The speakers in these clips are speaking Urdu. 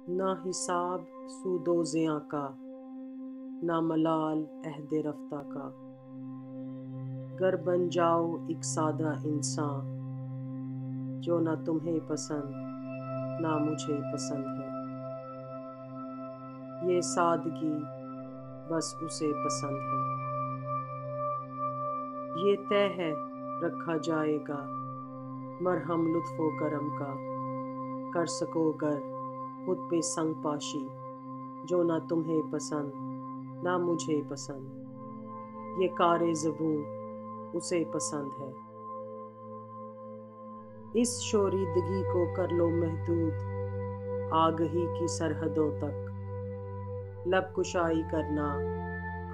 نہ حساب سود و زیاں کا، نہ ملال عہد رفتہ کا۔ گر بن جاؤ ایک سادہ انسان، جو نہ تمہیں پسند نہ مجھے پسند ہے۔ یہ سادگی بس اسے پسند ہے۔ یہ طے ہے رکھا جائے گا مرہم لطف و کرم کا۔ کر سکو گر خود پہ سنگ پاشی، جو نہ تمہیں پسند نہ مجھے پسند۔ یہ کار زبوں اسے پسند ہے۔ اس شوریدگی کو کر لو محدود آگہی کی سرحدوں تک۔ لب کشائی کرنا،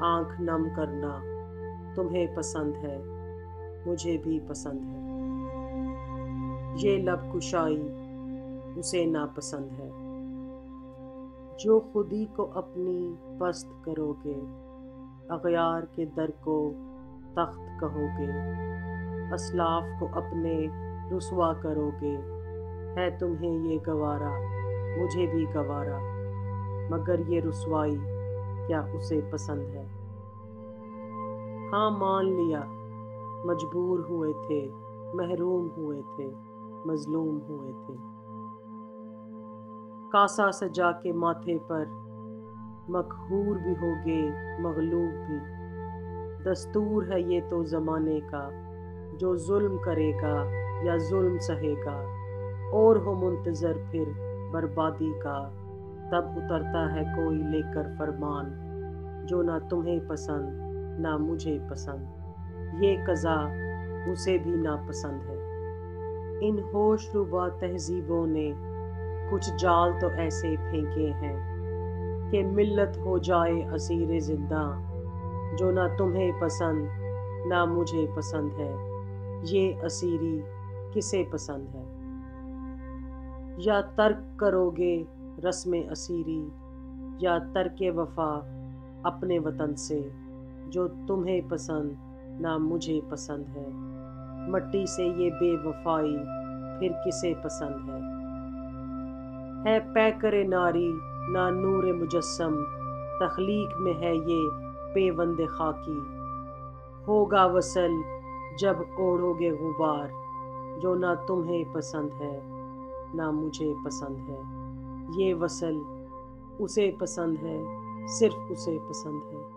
آنکھ نم کرنا تمہیں پسند ہے، مجھے بھی پسند ہے۔ یہ لب کشائی اسے ناپسند ہے۔ جو خودی کو اپنی پست کرو گے، اغیار کے در کو تخت کہو گے۔ اسلاف کو اپنے رسوا کرو گے، ہے تمہیں یہ گوارا مجھے بھی گوارا۔ مگر یہ رسوائی کیا اسے پسند ہے؟ ہاں مان لیا مجبور ہوئے تھے، محروم ہوئے تھے، مظلوم ہوئے تھے۔ کاسہ سجا کے ماتھے پر مقہور بھی ہوگے مغلوب بھی۔ دستور ہے یہ تو زمانے کا، جو ظلم کرے گا یا ظلم سہے گا۔ اور ہو منتظر پھر بربادی کا، تب اترتا ہے کوئی لے کر فرمان، جو نہ تمہیں پسند نہ مجھے پسند۔ یہ قضا اسے بھی ناپسند ہے۔ ان ہوش ربا تہذیبوں نے کچھ جال تو ایسے پھینکے ہیں کہ ملت ہو جائے اسیر زنداں، جو نہ تمہیں پسند نہ مجھے پسند ہے۔ یہ اسیری کسے پسند ہے؟ یا ترک کرو گے رسم اسیری، یا ترک وفا اپنے وطن سے، جو تمہیں پسند نہ مجھے پسند ہے۔ مٹی سے یہ بے وفائی پھر کسے پسند ہے پیکر ناری نہ نور مجسم، تخلیق میں ہے یہ پیوند خاکی۔ ہوگا وصل جب اوڑھو گے غبار، جو نہ تمہیں پسند ہے نہ مجھے پسند ہے۔ یہ وصل اسے پسند ہے، صرف اسے پسند ہے۔